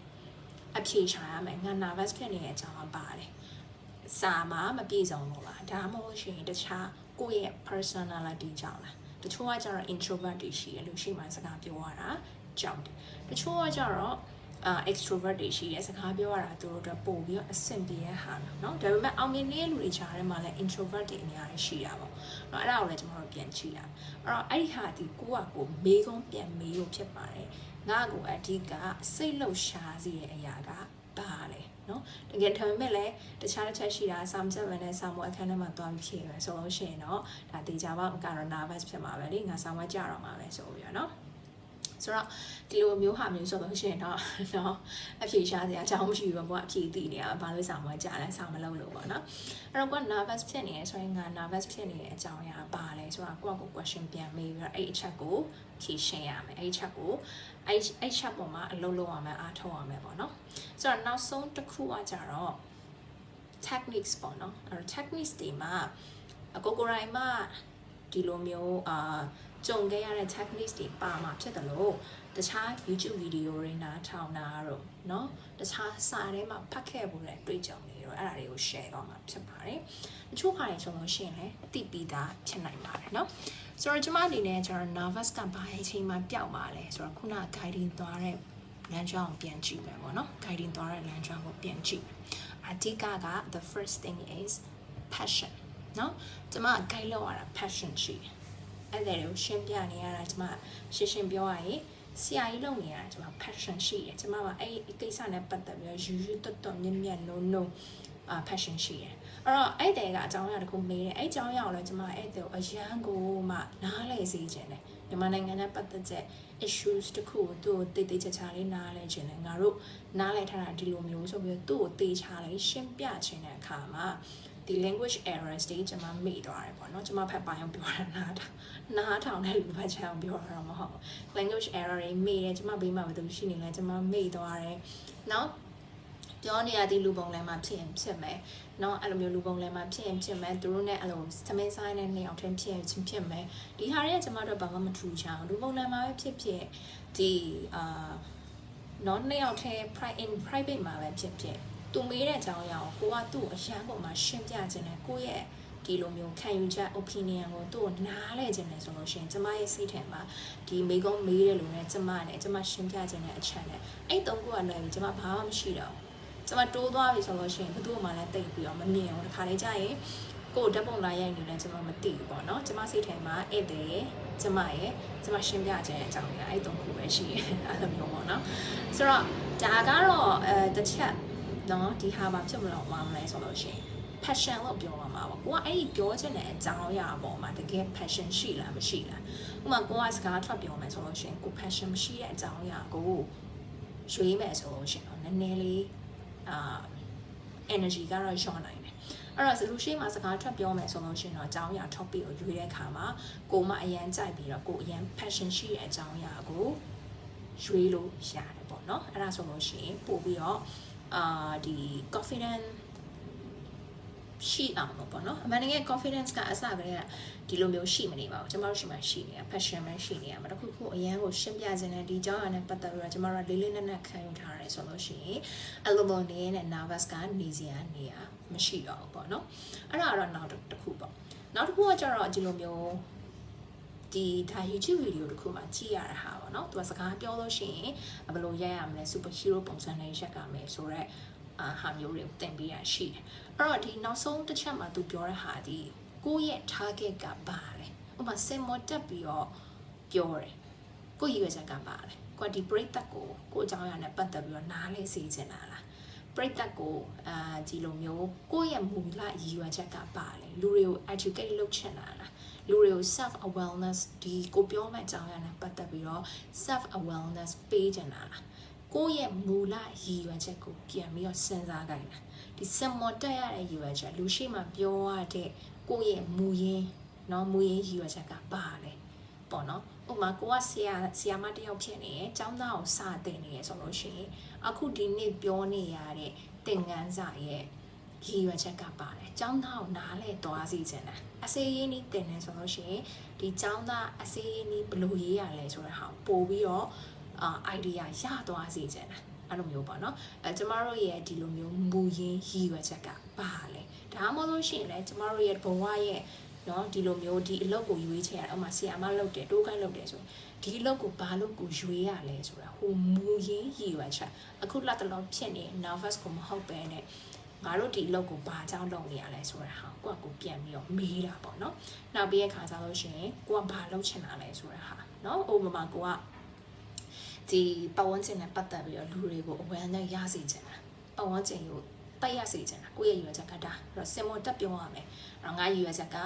အဖြေရှာရမယ်ငါ nervous ဖြစ်နေတဲ့အကြောင်းကပါတယ်စာမှာမပြည့်စုံလို့လားဒါမှမဟုတ်ရှင်တခြားကိုယ့်ရဲ့ personality ကြောင့်လားတချို့ကကျတော့ introvert တွေရှိတယ်လို့ရှိမှစကားပြောရတာကြောက်တယ်တချို့ကကျတော့ extrovert တွေရှိတယ်စကားပြောရတာသူတို့တော့ပို့ပြီးတော့အဆင်ပြေတဲ့ဟာเนาะဒါပေမဲ့အောင်မြင်နေတဲ့လူတွေကြားထဲမှာလည်း introvert တွေအများကြီးရှိတာပေါ့เนาะအဲ့ဒါကိုလည်းကျွန်တော်တို့ပြန်ကြည့်ရအောင်အဲ့တော့အဲ့ဒီဟာဒီကိုမေးခွန်းပြန်မေးလို့ဖြစ်ပါတယ်ငါ့ကိုအဓိကစိတ်လှုပ်ရှားစေတဲ့အရာကဘာလဲနော်တကယ်ဒါပေမဲ့လည်းတခြားတစ်ချက်ရှိတာစာမစက်ပဲနဲ့စာမွေးအခန်းထဲမှာသွားပြီးဖြည့်ရဆိုလို့ရှိရင်တော့ဒါတေချာပေါက်ကတော့ nervous ဖြစ်မှာပဲလေငါစာမွေးကြတော့မှာပဲဆိုပြီးတော့နော်ဆိုတော့ဒီလိုမျိုးဟာမျိုးဆိုလို့ရှိရင်တော့အဖြေရှာစရာအကြောင်းမရှိဘူးပေါ့အဖြေသိနေတာဘာလို့စာမွေးကြလဲစာမလုပ်လို့ပေါ့နော်အဲ့တော့ကိုက nervous ဖြစ်နေရဆိုရင်ငါ nervous ဖြစ်နေတဲ့အကြောင်းအရာဘာလဲဆိုတော့ကိုက question ပြန်မေးပြီးတော့အဲ့အချက်ကိုဖြေရှင်းရမယ်အဲ့ချက်ကိုအဲ့ချက်ပေါ်မှာအလုပ်လုပ်ရမယ်အားထုတ်ရမယ်ပေါ့နော်ဆိုတော့နောက်ဆုံးတစ်ခုကကြတော့ techniques ပေါ့နော်အဲ့တော့ techniques တွေမှာကိုကိုရိုင်းမှာဒီလိုမျိုးကြုံခဲ့ရတဲ့ techniques တွေပါမှာဖြစ်တယ်လို့တခြား YouTube ဗီဒီယိုတွေနားထောင်တာတော့เนาะတခြားစာထဲမှာဖတ်ခဲ့ဖို့လည်းတွေ့ကြုံနေတော့အဲ့ဒါတွေကို share တော့မှာဖြစ်ပါတယ်တချို့ခါတွေဆိုလို့ရှိရင်လည်းသိပြီးသားဖြစ်နိုင်ပါတယ်เนาะဆိုတော့ကျွန်မအနေနဲ့ကျွန်တော် nervous ကဘာအချိန်မှပျောက်ပါလဲဆိုတော့ခုန guiding သွားတဲ့လမ်းကြောင်းကိုပြန်ကြည့်မယ်ပေါ့နော် guiding သွားတဲ့လမ်းကြောင်းကိုပြန်ကြည့်အဓိကက the first thing is passion เนาะကျွန်မ guide လုပ်ရတာ passion ရှိတယ်အဲ့ဒါကိုရှင်းပြနေရတာကျွန်မရှင်းပြောရရင် ဆရာကြီးလုပ်နေတာကျွန်မ passion ရှိတယ်ကျွန်မကအဲ့ကိစ္စနဲ့ပတ်သက်ပြီးတော့ယူတွတ်မြင့်မြတ် no passion ရှိတယ်အဲ့တော့အဲ့တဲ့ကအကြောင်းအရာတစ်ခုမေးတယ်အဲ့အကြောင်းအရာကိုလည်းကျွန်မအဲ့တဲ့အရန်ကိုမှနားလည်စေချင်တယ်မြန်မာနိုင်ငံနဲ့ပတ်သက်တဲ့ issues တခုကိုသူ့ကိုတိတ်ချာလေးနားလည်ချင်တယ်ငါတို့နားလည်ထားတာဒီလိုမျိုးဆိုပြီးတော့သူ့ကိုတေးချလေးရှင်းပြချင်တဲ့အခါမှာဒီ language errors တွေကျွန်မမေ့သွားတယ်ပေါ့နော်ကျွန်မဖတ်ပိုင်းအောင်ပြောတာနားထောင်တဲ့လူဖတ်ချအောင်ပြောတာတော့မဟုတ်ဘူး language error တွေမေ့တယ်ကျွန်မဘေးမှာဘာလို့ရှိနေလဲကျွန်မမေ့သွားတယ်နောက်ပြောနေရတဲ့လူပုံလည်းမှဖြစ်မယ်เนาะအဲ့လိုမျိုးလူပုံလည်းမှဖြစ်မယ်သူတို့နဲ့အဲ့လိုသမင်းဆိုင်နဲ့နှစ်ယောက်တည်းဖြစ်မယ်ဒီဟာတွေကကျွန်မတို့ဘာမှမထူးချအောင်လူပုံလည်းမှပဲဖြစ်ဒီเนาะနှစ်ယောက်တည်း private မှာပဲဖြစ်သူမေးတဲ့အကြောင်းအရာကိုကသူ့အရန်ပေါ်မှာရှင်းပြခြင်းနဲ့ကိုယ့်ရဲ့ဒီလိုမျိုးခံယူချက် opinion ကိုသူ့ကိုနားလဲခြင်းနဲ့ဆိုလို့ရှိရင်ကျမရဲ့စိတ်ထဲမှာဒီမေကုန်းမေးတဲ့လူနဲ့ကျမရှင်းပြခြင်းနဲ့အချက်နဲ့အဲ့သုံးခုကလွယ်ပြီးကျမဘာမှမရှိတော့ကျမတိုးသွားပြီဆိုလို့ရှိရင်ဘယ်သူမှလည်းတိတ်ပြီးတော့မမြင်ဘူးတခါလေကြာရင်ကိုယ်ဓာတ်ပုံလာရိုက်နေလဲကျမမသိဘူးပေါ့နော်ကျမစိတ်ထဲမှာဧည့်သည်ကျမရှင်းပြခြင်းအကြောင်းအအဲ့သုံးခုပဲရှိတယ်အဲ့လိုမျိုးပေါ့နော်ဆိုတော့ဒါကတော့တစ်ချက်နော်ဒီဟာမှာဖြစ်မလို့မလဲဆိုလို့ရှိရင် passion လို့ပြောမှာပေါ့ကိုကအဲ့ဒီပြောချင်တဲ့အကြောင်းအရာပေါ်မှာတကယ် passion ရှိလားမရှိလားဥပမာကိုကစကားထွက်ပြောမယ်ဆိုလို့ရှိရင်ကို passion မရှိတဲ့အကြောင်းအရာကိုရွေးမယ်ဆိုလို့ရှိရင်နည်းနည်းလေးenergy ကတော့လျော့နိုင်တယ်အဲ့တော့ solution မှာစကားထွက်ပြောမယ်ဆိုလို့ရှိရင်တော့အကြောင်းအရာ topic ကိုရွေးတဲ့အခါမှာကိုမအရန်ကြိုက်ပြီးတော့ကိုအရန် passion ရှိတဲ့အကြောင်းအရာကိုရွေးလို့ရတယ်ပေါ့နော်အဲ့ဒါဆိုလို့ရှိရင်ပို့ပြီးတော့ဒီ confidence ရှိအောင်ပေါ့နော်အမှန်တကယ် confidence ကအစကတည်းကဒီလိုမျိုးရှိမနေပါဘူးကျမတို့ရှိမှရှိနေတာ passion ပဲရှိနေတာမတခုခုအရန်ကိုရှင်းပြခြင်းနဲ့ဒီကြောင်းရနဲ့ပတ်သက်ပြီးတော့ကျမတို့လေးနက်ခံယူထားရတယ်ဆိုလို့ရှိရင်အလိုလိုနေနဲ့ nervous ကနေစရာနေရမရှိတော့ဘူးပေါ့နော်အဲ့ဒါကတော့နောက်တစ်ခုပေါ့နောက်တစ်ခုကကျတော့ဒီလိုမျိုးဒီဒါ YouTube video တခုမှကြည့်ရတာဟာပေါ့နော်သူကစကားပြောလို့ရှိရင်ဘယ်လိုရိုက်ရမလဲ super hero ပုံစံနဲ့ရိုက်ကမယ်ဆိုတော့ဟာမျိုးတွေကိုသင်ပေးရရှိတယ်အဲ့တော့ဒီနောက်ဆုံးတစ်ချက်မှာသူပြောတဲ့ဟာဒီကိုယ့်ရဲ့ target ကပါလေဥပမာစင်မော်တက်ပြီးတော့ပြောတယ်ကိုယ့်ရည်ရွယ်ချက်ကပါလေကိုဒီ break တက်ကိုအကြောင်းအရာနဲ့ပတ်သက်ပြီးတော့နားလေးစေချင်တာလား break တက်ကိုဒီလိုမျိုးကိုယ့်ရဲ့မူလရည်ရွယ်ချက်ကပါလေလူတွေကို educate လုပ်ချင်တာလားလူတွေကို self awareness ဒီကိုပြောမဲ့အကြောင်းအရာနဲ့ပတ်သက်ပြီးတော့ self awareness ပေးချင်တာလားကိုယ့်ရဲ့မူလရည်ရွယ်ချက်ကိုပြန်ပြီးတော့စဉ်းစားကြတာဒီစမော်တက်ရတဲ့ရည်ရွယ်ချက်လူရှိမှပြောရတဲ့ကိုယ့်ရဲ့မူရင်းရည်ရွယ်ချက်ကပါလေပေါ့နော်ဥပမာကိုကဆရာမတယောက်ဖြစ်နေတယ်ကျောင်းသားကိုစာသင်နေရဆိုလို့ရှိရင်အခုဒီနေ့ပြောနေရတဲ့သင်ခန်းစာရဲ့ရည်ရွယ်ချက်ကပါလေကျောင်းသားကိုနားလဲသွားစီချင်တာအစေရင်းနီးသင်နေဆိုလို့ရှိရင်ဒီကျောင်းသားအစေရင်းနီးဘယ်လိုရေးရလဲဆိုတဲ့ဟာပို့ပြီးတော့idea ရသွားစေချင်တာအဲ့လိုမျိုးပေါ့နော်ကျမတို့ရဲ့ဒီလိုမျိုးမူရင်းရည်ရွယ်ချက်ကပါလေဒါမှမဟုတ်လို့ရှိရင်လည်းကျမတို့ရဲ့ဘဝရဲ့နော်ဒီလိုမျိုးဒီအလုပ်ကိုရွေးချယ်ရအောင်မဆီယာမလုပ်တယ်တိုးကိုင်းလုပ်တယ်ဆိုဒီအလုပ်ကိုဘာလို့ကိုရွေးရလဲဆိုတာဟိုမူရင်းရည်ရွယ်ချက်အခုလက်တလုံးဖြစ်နေ nervous ကိုမဟုတ်ပဲနဲ့ငါတို့ဒီအလုပ်ကိုဘာကြောင့်လုပ်နေရလဲဆိုတာဟာကိုပြန်ပြီးတော့မေးတာပေါ့နော်နောက်ပြီးရခါကြလို့ရှိရင်ကိုကဘာလုပ်ချင်တာလဲဆိုတာဟာနော်ဥပမာကိုကဒီပတ်ဝန်းကျင်နဲ့ပတ်သက်ပြီးတော့လူတွေကို awareness ရစေချင်တာပတ်ဝန်းကျင်ကိုပတ်ရစေချင်တာကိုယ့်ရဲ့ရည်ရွယ်ချက်ကဒါအဲ့တော့စင်မော်တက်ပြောရမယ်အဲ့တော့ငါရည်ရွယ်ချက်က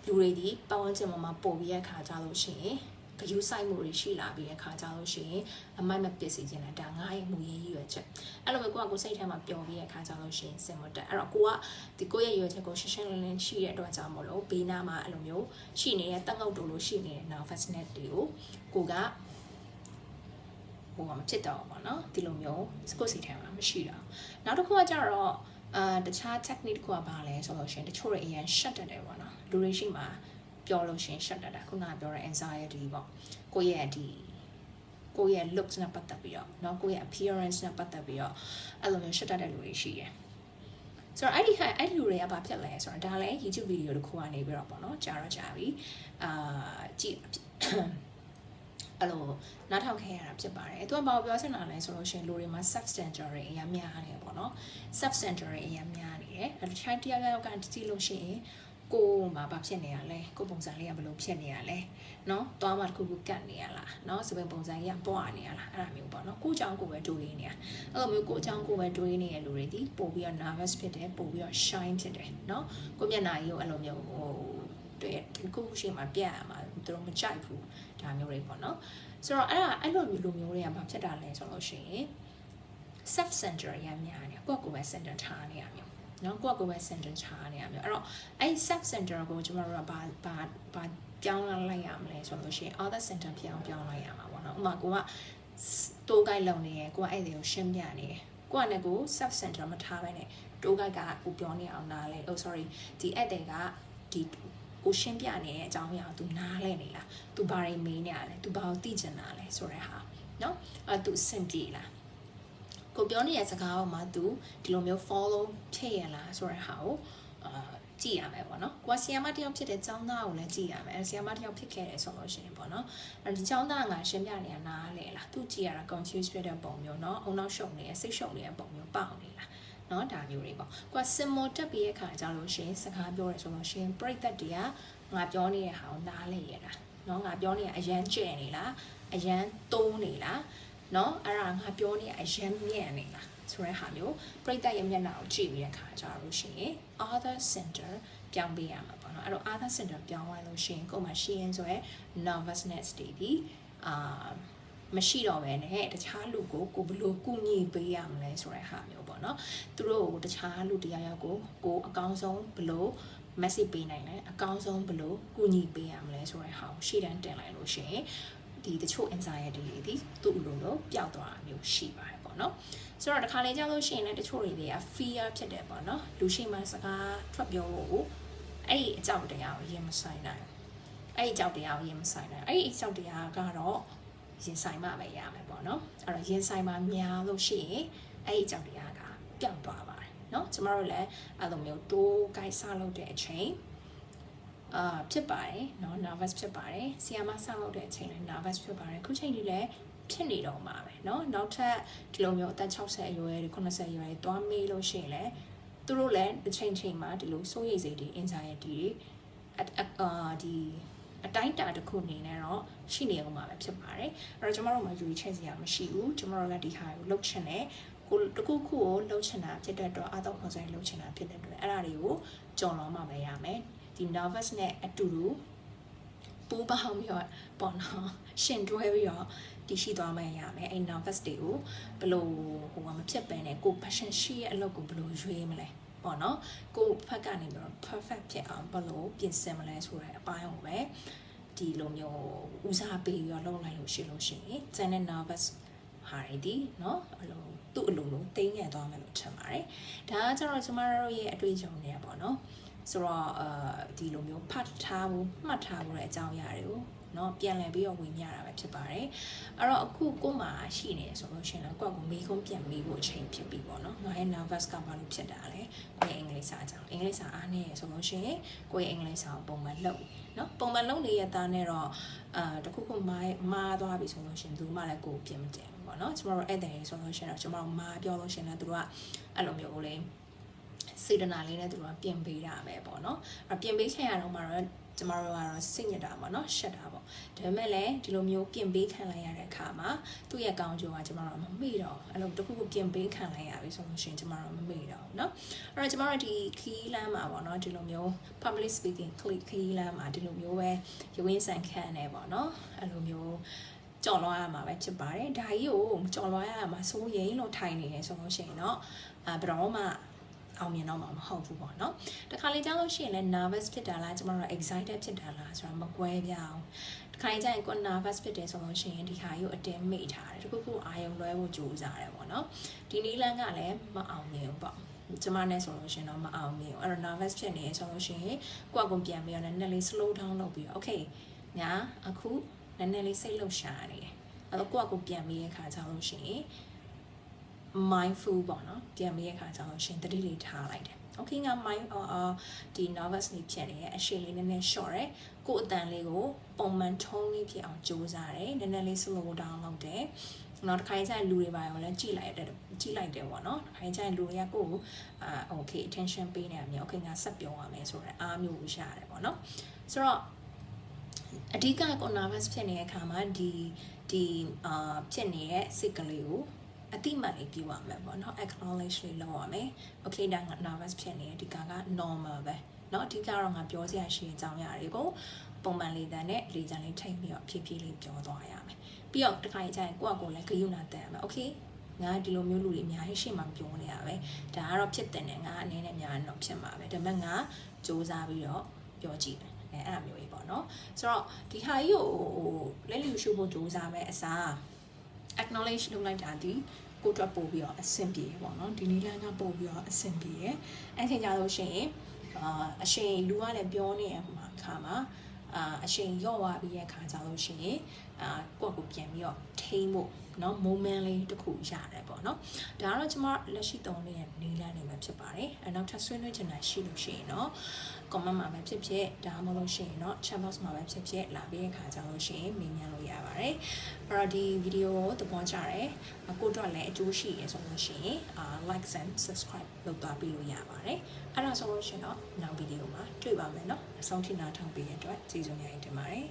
လူတွေဒီပတ်ဝန်းကျင်မှာပို့ပြီးရခါကြလို့ရှိရင်ဘယူဆိုင်မှုတွေရှိလာပြီးရခါကြလို့ရှိရင်အမိုက်မပစ်စေချင်တာဒါငါရဲ့မူရင်းရည်ရွယ်ချက်အဲ့လိုပဲကိုစိတ်ထဲမှာပျော်ပြီးရခါကြလို့ရှိရင်စင်မော်တက်အဲ့တော့ကိုကဒီကိုယ့်ရဲ့ရည်ရွယ်ချက်ကိုရှင်းရှင်းလင်းလင်းရှိတဲ့အတွက်ကြောင့်မို့လို့ဘေးနားမှာအဲ့လိုမျိုးရှိနေတဲ့တက်ငုတ်တူလို့ရှိနေတဲ့ nervous net တွေကိုကဟိုမဖြစ်တော့ဘူးเนาะဒီလိုမျိုးစကုတ်စီထဲမှာမရှိတော့နောက်တစ်ခုကကြတော့တခြား technique တစ်ခုကဘာလဲဆိုလို့ရှိရင်တချို့တွေအရင် shut တတ်တယ်ပေါ့နော်လူတွေရှိမှပြောလို့ရှိရင် shut တတ်တာခုနကပြောတဲ့ anxiety ပေါ့ကိုယ့်ရဲ့ looks နဲ့ပတ်သက်ပြီးတော့เนาะကိုယ့်ရဲ့ appearance နဲ့ပတ်သက်ပြီးတော့အဲ့လိုမျိုး shut တတ်တဲ့လူတွေရှိတယ်ဆိုတော့အဲ့ဒီလူတွေကဘာဖြစ်လဲဆိုတော့ဒါလည်း YouTube video တစ်ခုကနေပြီးတော့ပေါ့နော်ကြာပြီကြည့်အဲ့လိုနားထောင်ခဲ့ရတာဖြစ်ပါတယ်သူကဘာပြောချင်တာလဲဆိုလို့ရှိရင်လူတွေမှာ substance တွေအများများနေပေါ့နော် substance တွေအများများနေတယ်အဲ့တခြားတရားရောက်ကကြည့်လို့ရှိရင် ကိုမှာဘာဖြစ်နေရလဲကိုပုံစံလေးကဘယ်လိုဖြစ်နေရလဲနော်သွားမှတစ်ခုခုကတ်နေရလားနော်စပင်ပုံစံကြီးကပွားနေရလားအဲ့ဒါမျိုးပေါ့နော်ကိုကြောင့်ကိုပဲတွေးနေရအဲ့လိုမျိုးကိုကြောင့်ကိုပဲတွေးနေတဲ့လူတွေဒီပို့ပြီးတော့ nervous ဖြစ်တယ်ပို့ပြီးတော့ shine ဖြစ်တယ်နော်ကိုမျက်နှာကြီးကိုအဲ့လိုမျိုးဟိုတွေ့ကိုရှိမှပြတ်ရမှာသူတို့မကြိုက်ဘူးဒါမျိုးတွေပေါ့နော်ဆိုတော့အဲ့လိုမျိုးတွေကဘာဖြစ်တာလဲဆိုလို့ရှိရင် self center ရများနေကိုယ့်ကိုယ်ပဲ center ထားနေရမျိုးနော်ကိုယ့်ကိုယ်ပဲ center ထားနေရမျိုးအဲ့တော့အဲ့ self center ကိုကျွန်တော်တို့ကဘာပြောင်းလိုက်ရမလဲဆိုလို့ရှိရင် other center ပြောင်းလိုက်ရမှာပေါ့နော်ဥပမာကိုကတိုးကိုက်လုံနေရကိုကအဲ့ဒီကိုရှင်းပြနေတယ်ကိုကလည်းကို self center မထားဘဲနဲ့တိုးကိုက်ကကိုပြောနေအောင်နားလဲ sorry ဒီအဲ့တဲ့ကဒီကိုရှင်းပြနေတဲ့အကြောင်းအရာကို तू နားလဲနေလား तू ဘာတွေမေးနေရလဲ तू ဘာကိုသိချင်တာလဲဆိုတဲ့ဟာနော်तू စင်ပြေလားကိုပြောနေတဲ့စကားပေါ်မှာ तू ဒီလိုမျိုး follow ဖြစ်ရလားဆိုတဲ့ဟာကိုကြည့်ရမယ်ပေါ့နော်ကိုကဆီယမတယောက်ဖြစ်တဲ့ចောင်းသားကိုလည်းကြည့်ရမယ်ဆီယမတယောက်ဖြစ်ခဲ့တယ်ဆိုလို့ရှိရင်ပေါ့နော်ဒီចောင်းသားကရှင်းပြနေတာနားလဲလား तू ကြည့်ရတာ confuse ဖြစ်တဲ့ပုံမျိုးနော်အုံနောက်ရှုံနေစိတ်ရှုံနေတဲ့ပုံမျိုးပေါက်နေလားနော်ဒါမျိုးတွေပေါ့ကိုကစင်မောတက်ပြီးရဲ့ခါကြလို့ရှိရင်စကားပြောရဲဆိုလို့ရှိရင်ပြိသက်တွေကငါပြောနေတဲ့ဟာကိုနားလဲရတာနော်ငါပြောနေရအရန်ကျဲနေလားအရန်တိုးနေလားနော်အဲ့ဒါငါပြောနေရအရန်မြင့်နေလားဆိုတဲ့ဟာမျိုးပြိသက်ရဲ့မျက်နှာကိုကြည့်ပြီးတဲ့ခါကြလို့ရှိရင် other center ပြောင်းပေးရမှာပေါ့နော်အဲ့တော့ other center ပြောင်းသွားလို့ရှိရင်ကိုယ်မှာရှိရင်ဆိုရယ် nervousness တွေဒီမရှိတော့ပဲနဲ့တခြားလူကိုဘယ်လိုကူညီပေးရမလဲဆိုတဲ့ဟာမျိုးပေါ့နော်သူတို့ကိုတခြားလူတရားရောက်ကိုအကောင်းဆုံးဘယ်လို message ပေးနိုင်လဲအကောင်းဆုံးဘယ်လိုကူညီပေးရမလဲဆိုတဲ့ဟာကိုရှေ့တန်းတင်လိုက်လို့ရှိရင်ဒီတချို့ anxiety တွေဒီသူ့လိုပျောက်သွားတာမျိုးရှိပါတယ်ပေါ့နော်ဆိုတော့တခါလေကြောက်လို့ရှိရင်လည်းတချို့တွေက fear ဖြစ်တယ်ပေါ့နော်လူရှိမှစကားထွက်ပြောဖို့အဲ့ဒီအကြောက်တရားကိုရင်မဆိုင်နိုင်အဲ့ဒီအကြောက်တရားကိုရင်မဆိုင်နိုင်အဲ့ဒီအကြောက်တရားကတော့ရင်ဆိုင်မှပဲရမယ်ပေါ့နော်အဲ့တော့ရင်ဆိုင်မှများလို့ရှိရင်အဲ့ဒီအကြောက်တရားကပျောက်သွားပါတယ်เนาะကျမတို့လည်းအဲ့လိုမျိုးတိုးကိုက်ဆောက်လုပ်တဲ့အချိန်ဖြစ်ပါတယ်เนาะ nervous ဖြစ်ပါတယ်ဆီယာမဆောက်လုပ်တဲ့အချိန်လည်း nervous ဖြစ်ပါတယ်ခုချိန်ကြီးလည်းဖြစ်နေတော့မှာပဲเนาะနောက်ထပ်ဒီလိုမျိုးအသက်60အရွယ်တွေ80အရွယ်တွေတွားမေးလို့ရှိရင်လည်းသူတို့လည်းတစ်ချိန်မှာဒီလိုစိုးရိမ်စိတ်တွေ anxiety တွေဒီအတိုင်းတာတစ်ခုအနေနဲ့တော့ရှိနေအောင်မှာပဲဖြစ်ပါတယ်အဲ့တော့ကျမတို့မှာယူချက်စရာမရှိဘူးကျမတို့ကဒီဟာကိုလှုပ်ချင်တယ်ကိုတခုခုကိုလှုပ်ချင်တာဖြစ်တဲ့အတွက်အာတော့ခွန်ဆိုင်လှုပ်ချင်တာဖြစ်တဲ့အတွက်အဲ့ဒါတွေကိုကြော်လွန်မှပဲရမယ်ဒီ nervous နဲ့အတူတူပူးပေါင်းပြီးတော့ပေါ့နော်ရှင်တွဲပြီးတော့တည်ရှိသွားမှရမယ်အဲ့ nervous တွေကိုဘယ်လိုဟိုမဖြစ်ပဲနဲ့ကို passion ရှိရဲ့အလုပ်ကိုဘယ်လိုရွေးမလဲပေါ့နော်ကိုဖက်ကနေပြီးတော့ perfect ဖြစ်အောင်ဘယ်လိုပြင်ဆင်မလဲဆိုတဲ့အပိုင်းကိုပဲဒီလိုမျိုးဦးစားပေးပြီးတော့လုပ်လိုက်လို့ရှိလို့ရှိရင် channel nervous ဟာတွေဒီเนาะအဲ့လိုသူ့အလိုလိုတင်းငယ်သွားမယ်လို့ထင်ပါတယ်ဒါကကျတော့ကျမတို့ရဲ့အတွေ့အကြုံတွေပေါ့နော်ဆိုတော့ဒီလိုမျိုးဖတ်ထားဖို့မှတ်ထားဖို့တဲ့အကြောင်းအရာတွေကိုเนาะပြန်လည်ပြီးတော့ဝင်ရတာပဲဖြစ်ပါတယ်အဲ့တော့အခုကိုမှရှိနေဆိုလို့ရှိရင်တော့ကိုယ့်ကိုမေးခွန်းပြန်မေးဖို့အချိန်ဖြစ်ပြီပေါ့နော်ငါရဲ့ nervous ကဘာလို့ဖြစ်တာလဲကိုယ့်ရဲ့အင်္ဂလိပ်စာအကြောင်းအင်္ဂလိပ်စာအားနည်းရဆိုလို့ရှိရင်ကိုယ့်ရဲ့အင်္ဂလိပ်စာကိုပုံမှန်လုပ်เนาะပုံမှန်လုပ်နေရတာနဲ့တော့တခုခုမားသွားပြီဆိုလို့ရှိရင်ဘူးမှလည်းကိုယ်ပြင်မတင်ဘူးပေါ့နော်ကျမတို့အဲ့တဲ့ဆိုလို့ရှိရင်တော့ကျမတို့မားပြောလို့ရှိရင်လည်းသူတို့ကအဲ့လိုမျိုးလေးစေတနာလေးနဲ့သူတို့ကပြင်ပေးတာပဲပေါ့နော်အဲ့ပြင်ပေးခံရတော့မှတော့ကျမတို့ကတော့စိတ်ညစ်တာပေါ့နော်ရှက်တာပေါ့ဒါပေမဲ့လည်းဒီလိုမျိုးပြင်ပေးခံလိုက်ရတဲ့အခါမှာသူ့ရဲ့ကောင်းကျိုးကကျမတို့မမေ့တော့အဲ့လိုတခုခုပြင်ပေးခံလိုက်ရပြီဆိုလို့ရှိရင်ကျမတို့မမေ့တော့เนาะအဲ့တော့ကျမတို့ဒီခီးလမ်းမှာပေါ့နော်ဒီလိုမျိုး public speaking ခီးလမ်းမှာဒီလိုမျိုးပဲရုပ်ရင်းဆန်ခန့်နေပေါ့နော်အဲ့လိုမျိုးကြော်လွှားရမှာပဲဖြစ်ပါတယ်ဒါကြီးကိုကြော်လွှားရမှာစိုးရိမ်လို့ထိုင်နေတယ်ဆိုလို့ရှိရင်တော့ဘယ်တော့မှအောင်မြင်တော့မှာမဟုတ်ဘူးပေါ့နော်တခါလေကြောက်လို့ရှိရင်လည်း nervous ဖြစ်တာလားကျမတို့ excited ဖြစ်တာလားဆိုတာမကွဲပြားအောင်တခါလေကျရင်ကို nervous ဖြစ်တယ်ဆိုလို့ရှိရင်ဒီခါကြီးကိုအတင်းမိထားတယ်တခုခုအာယုံလွဲဖို့ကြိုးစားတယ်ပေါ့နော်ဒီနည်းလမ်းကလည်းမအောင်မြင်ဘူးပေါ့ကျမနဲ့ဆိုလို့ရှိရင်တော့မအောင်မြင်ဘူးအဲ့တော့ nervous ဖြစ်နေရဆိုလို့ရှိရင်ကိုယ့်အကုန်ပြန်ပြီးတော့နည်းနည်းလေး slow down လုပ်ပြီးတော့ okay ညာအခုနည်းနည်းလေးစိတ်လှုပ်ရှားနေတယ်အဲ့တော့ကိုယ့်အကုန်ပြန်ပြီးရခါကြောက်လို့ရှိရင် mindful ပေါ့နော်ပြန်ပြီးရခါကြောင့်ရှင်တတိလေးထားလိုက်တယ် okay ငါ mind ဒီ nervous လေးဖြစ်နေရဲ့အရှိန်လေးနည်းနည်း short တယ်ကိုယ်အတန်လေးကိုပုံမှန်ထုံးလေးဖြစ်အောင်ကြိုးစားတယ်နည်းနည်းလေး slow down လုပ်တယ် နော်တစ်ခါကျရင်လူတွေပါရောလဲကြည့်လိုက်တယ်ပေါ့နော်တစ်ခါကျရင်လူတွေကကိုယ်โอเค attention ပေးနေရမျိုး okay ငါဆက်ပြောရမယ်ဆိုတော့အားမျိုးကိုရတယ်ပေါ့နော်ဆိုတော့အဓိကကို nervous ဖြစ်နေတဲ့အခါမှာဒီဖြစ်နေတဲ့စိတ်ကလေးကိုအတိမတ်လေးပြုရမယ်ပေါ့နော် acknowledge လေးလုပ်ရမယ် okay ဒါက nervous ဖြစ်နေဒီက normal ပဲเนาะအဓိကတော့ငါပြောစရာရှိတဲ့အကြောင်းအရာတွေကိုပုံမှန်လေးတန်းနဲ့လေချမ်းလေးထိတ်ပြီးတော့ဖြည်းဖြည်းလေးပြောသွားရမယ်ပြီးတော့တစ်ခါကျရင်ကိုယ့်အကိုလည်းဂရုဏာတတ်ရမယ် okay ငါဒီလိုမျိုးလူတွေအများကြီးရှေ့မှာပြောနေရပဲဒါကတော့ဖြစ်တဲ့နဲ့ငါအနေနဲ့များတော့ဖြစ်မှာပဲဒါပေမဲ့ငါစူးစမ်းပြီးတော့ပြောကြည့်တယ်အဲ့ဒါမျိုးကြီးပေါ့နော်ဆိုတော့ဒီဟာကြီးကိုလက်လျူရှုဖို့စူးစမ်းမယ်အစား acknowledge လုပ်လိုက်တာဒီကိုတော့ပို့ပြီးတော့အဆင်ပြေပေါ့နော်ဒီနည်းလမ်းကပို့ပြီးတော့အဆင်ပြေတယ်အဲ့ချိန်ကြလို့ရှိရင်အရှင်လူကလည်းပြောနေတဲ့ခါမှာအရှင်ရော့သွားပြီးရဲ့ခါကြလို့ရှိရင်ကိုယ့်ကိုပြန်ပြီးတော့ထိမ့်ဖို့เนาะ moment လေးတစ်ခုရတယ်ပေါ့เนาะဒါကတော့ကျွန်မလက်ရှိသုံးနေတဲ့နည်းလမ်းတွေပဲဖြစ်ပါတယ်အဲနောက်ထပ်ဆွေးနွေးချင်တာရှိလို့ရှိရင်เนาะ comment မှာပဲဖြစ်ဖြစ်ဒါမှမဟုတ်ရှင်เนาะ chat box မှာပဲဖြစ်ဖြစ်လာပြီးတဲ့ခါကြလို့ရှိရင်မေးမြန်းလို့ရပါတယ်အဲ့တော့ဒီဗီဒီယိုကိုသဘောကျတယ်ကိုတော့လည်းအကျိုးရှိရဆိုလို့ရှိရင်like and subscribe လုပ်သွားပြီးလို့ရပါတယ်အဲ့ဒါဆိုလို့ရှိရင်တော့နောက်ဗီဒီယိုမှာတွေ့ပါမယ်เนาะအဆုံးထိနားထောင်ပေးတဲ့အတွက်ကျေးဇူးများတင်ပါတယ်